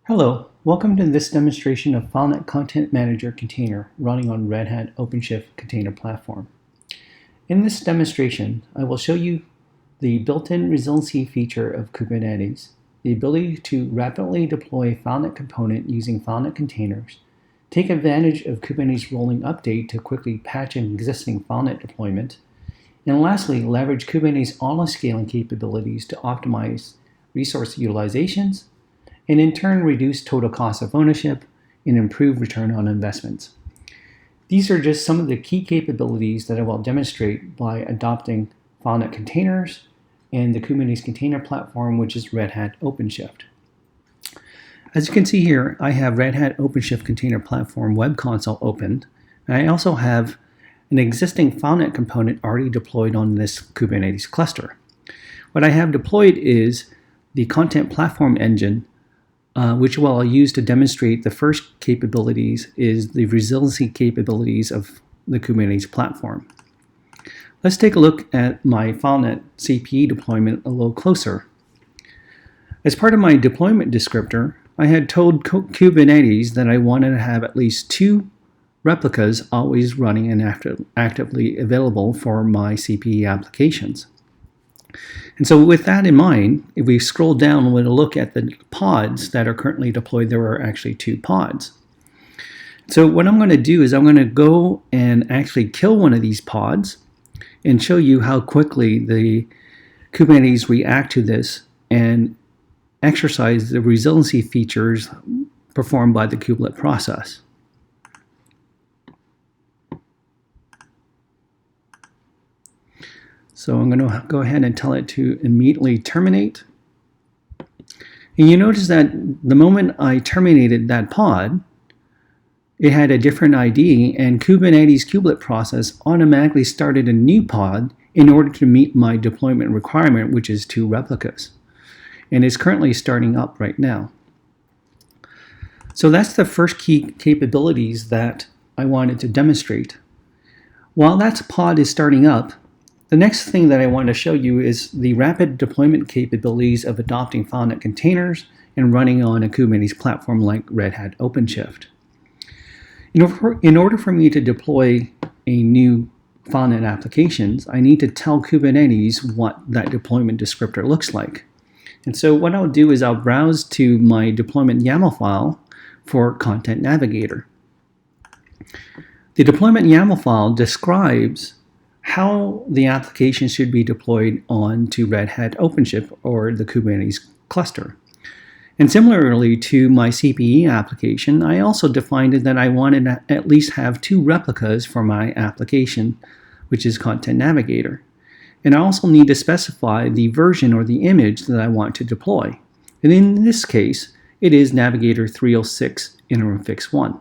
Hello, welcome to this demonstration of FileNet Content Manager container running on RedHat OpenShift container platform. In this demonstration, I will show you the built-in resiliency feature of Kubernetes, the ability to rapidly deploy FileNet component using FileNet containers, take advantage of Kubernetes rolling update to quickly patch an existing FileNet deployment, and lastly, leverage Kubernetes auto-scaling capabilities to optimize resource utilizations, and in turn reduce total cost of ownership and improve return on investments. These are just some of the key capabilities that I will demonstrate by adopting FileNet containers and the Kubernetes container platform, which is RedHat OpenShift. As you can see here, I have RedHat OpenShift container platform web console opened, and I also have an existing FileNet component already deployed on this Kubernetes cluster. What I have deployed is the content platform engine, which I'll use to demonstrate the first capabilities is the resiliency capabilities of the Kubernetes platform. Let's take a look at my FileNet CPE deployment a little closer. As part of my deployment descriptor, I had told Kubernetes that I wanted to have at least 2 replicas always running and actively available for my CPE applications. And so with that in mind, if we scroll down with a look at the pods that are currently deployed, there are actually 2 pods. So what I'm going to do is I'm going to go and actually kill one of these pods and show you how quickly the Kubernetes react to this and exercise the resiliency features performed by the kubelet process. So I'm going to go ahead and tell it to immediately terminate. And you notice that the moment I terminated that pod, it had a different ID, and Kubernetes kubelet process automatically started a new pod in order to meet my deployment requirement, which is 2 replicas. And it's currently starting up right now. So that's the first key capabilities that I wanted to demonstrate. While that pod is starting up, the next thing that I want to show you is the rapid deployment capabilities of adopting FileNet containers and running on a Kubernetes platform like RedHat OpenShift. In order for me to deploy a new FileNet applications, I need to tell Kubernetes what that deployment descriptor looks like. And so what I'll do is I'll browse to my deployment YAML file for Content Navigator. The deployment YAML file describes how the application should be deployed onto RedHat OpenShift or the Kubernetes cluster. And similarly to my CPE application, I also defined that I wanted to at least have 2 replicas for my application, which is Content Navigator. And I also need to specify the version or the image that I want to deploy. And in this case, it is Navigator 306 interim fix 1.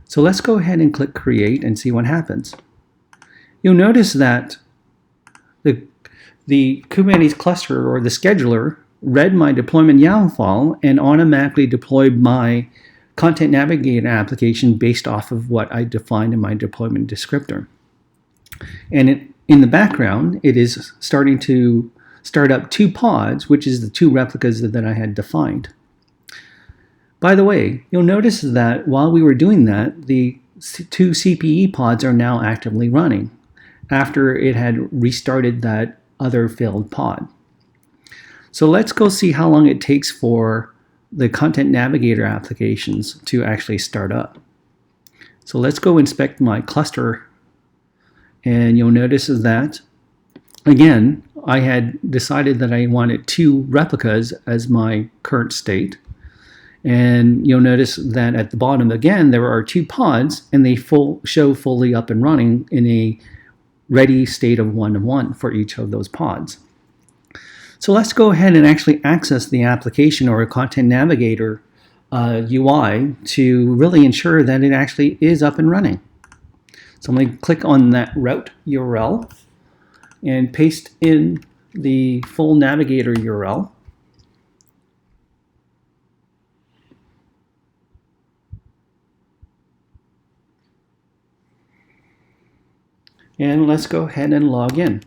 So let's go ahead and click create and see what happens. You'll notice that the Kubernetes cluster or the scheduler read my deployment YAML file and automatically deployed my Content Navigator application based off of what I defined in my deployment descriptor. And in the background, it is starting to start up 2 pods, which is the 2 replicas that I had defined. By the way, you'll notice that while we were doing that, the 2 CPE pods are now actively running after it had restarted that other failed pod. So let's go see how long it takes for the Content Navigator applications to actually start up. So let's go inspect my cluster, and you'll notice that, again, I had decided that I wanted 2 replicas as my current state. And you'll notice that at the bottom, again, there are 2 pods, and they show fully up and running in a ready state of 1 to 1 for each of those pods. So let's go ahead and actually access the application or a Content Navigator UI to really ensure that it actually is up and running. So I'm going to click on that route URL and paste in the full Navigator URL. And let's go ahead and log in.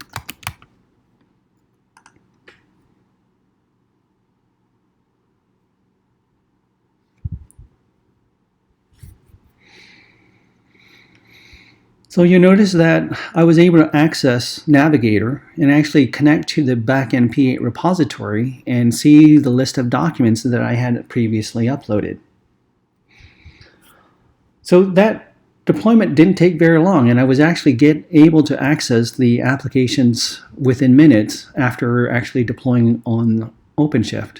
So you notice that I was able to access Navigator and actually connect to the backend P8 repository and see the list of documents that I had previously uploaded. So that deployment didn't take very long, and I was actually able to access the applications within minutes after actually deploying on OpenShift.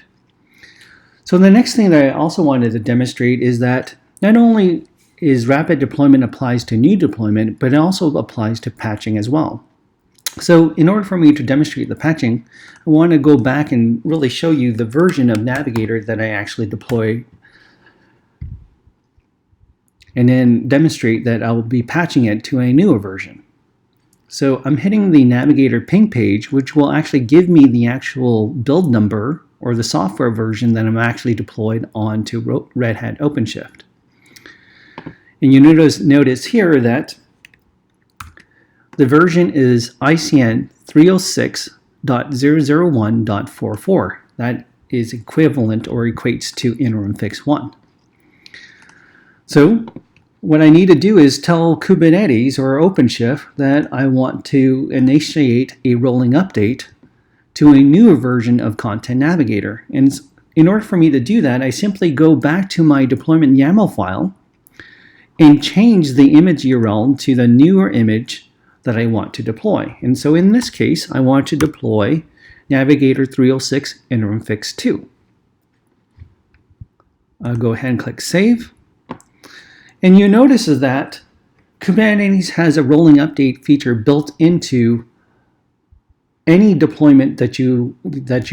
So the next thing that I also wanted to demonstrate is that not only is rapid deployment applies to new deployment, but it also applies to patching as well. So in order for me to demonstrate the patching, I want to go back and really show you the version of Navigator that I actually deploy, and then demonstrate that I will be patching it to a newer version. So I'm hitting the Navigator ping page, which will actually give me the actual build number or the software version that I'm actually deployed onto RedHat OpenShift. And you notice here that the version is ICN 306.001.44. That is equivalent or equates to interim fix 1. So what I need to do is tell Kubernetes or OpenShift that I want to initiate a rolling update to a newer version of Content Navigator. And in order for me to do that, I simply go back to my deployment YAML file and change the image URL to the newer image that I want to deploy. And so in this case, I want to deploy Navigator 306 interim fix 2. I'll go ahead and click Save. And you notice that Kubernetes has a rolling update feature built into any deployment that you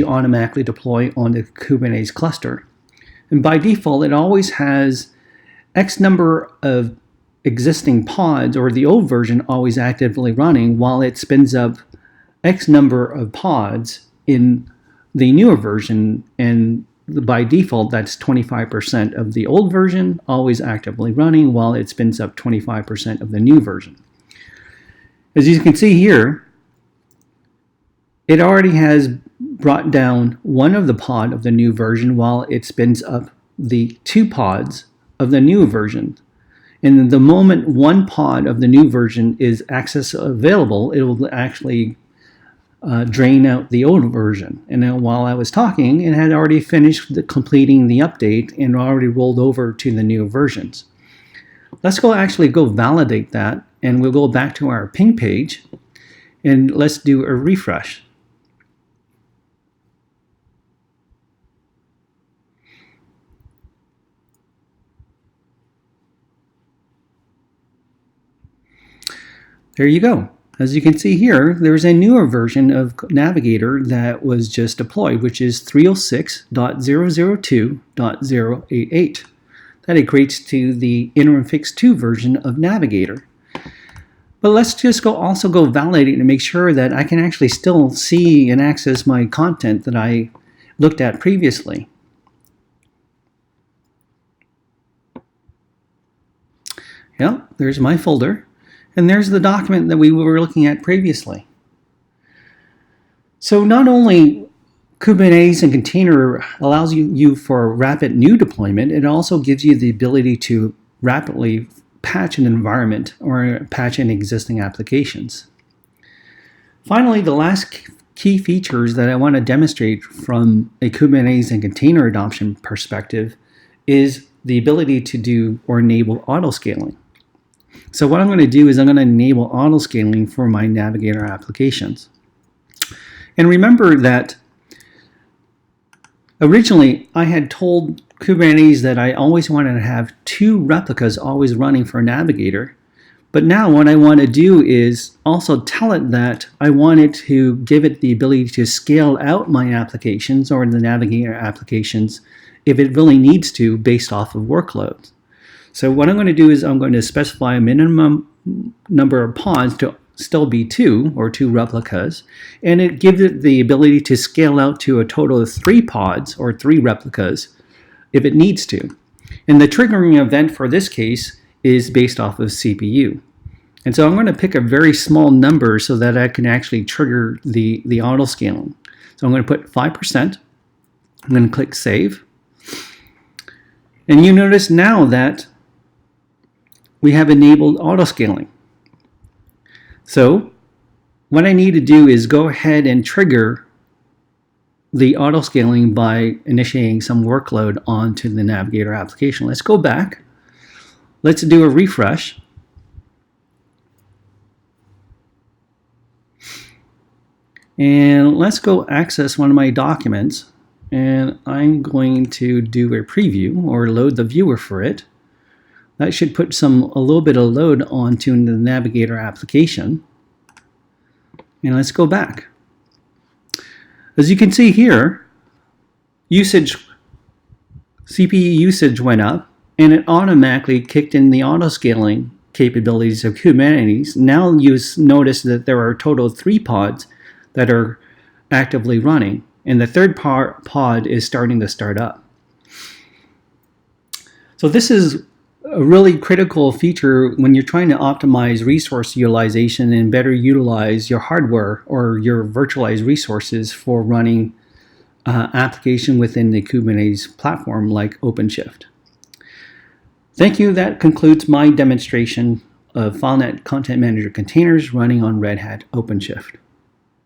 automatically deploy on the Kubernetes cluster. And by default, it always has X number of existing pods, or the old version, always actively running while it spins up X number of pods in the newer version, and by default that's 25% of the old version always actively running while it spins up 25% of the new version. As you can see here, it already has brought down one of the pod of the new version while it spins up the 2 pods of the new version. And the moment one pod of the new version is access available, it will actually drain out the old version. And now while I was talking, it had already finished completing the update and already rolled over to the new versions. Let's actually go validate that, and we'll go back to our ping page and let's do a refresh. There you go. As you can see here, there's a newer version of Navigator that was just deployed, which is 306.002.088. That equates to the interim fix 2 version of Navigator. But let's just also go validate it and make sure that I can actually still see and access my content that I looked at previously. Yeah, there's my folder. And there's the document that we were looking at previously. So not only Kubernetes and container allows you for rapid new deployment, it also gives you the ability to rapidly patch an environment or patch in existing applications. Finally, the last key features that I want to demonstrate from a Kubernetes and container adoption perspective is the ability to do or enable autoscaling. So what I'm going to do is I'm going to enable autoscaling for my Navigator applications. And remember that originally I had told Kubernetes that I always wanted to have 2 replicas always running for Navigator. But now what I want to do is also tell it that I wanted to give it the ability to scale out my applications or the Navigator applications if it really needs to based off of workloads. So what I'm going to do is I'm going to specify a minimum number of pods to still be 2 or 2 replicas, and it gives it the ability to scale out to a total of 3 pods or 3 replicas if it needs to. And the triggering event for this case is based off of CPU. And so I'm going to pick a very small number so that I can actually trigger the auto scaling. So I'm going to put 5%. I'm going to click Save. And you notice now that we have enabled auto scaling. So what I need to do is go ahead and trigger the auto scaling by initiating some workload onto the Navigator application. Let's go back. Let's do a refresh. And let's go access one of my documents. And I'm going to do a preview or load the viewer for it. That should put a little bit of load onto the Navigator application. And let's go back. As you can see here, CPU usage went up, and it automatically kicked in the auto-scaling capabilities of Kubernetes. Now you notice that there are a total of 3 pods that are actively running, and the third pod is starting to start up. So this is a really critical feature when you're trying to optimize resource utilization and better utilize your hardware or your virtualized resources for running application within the Kubernetes platform like OpenShift. Thank you. That concludes my demonstration of FileNet Content Manager containers running on RedHat OpenShift.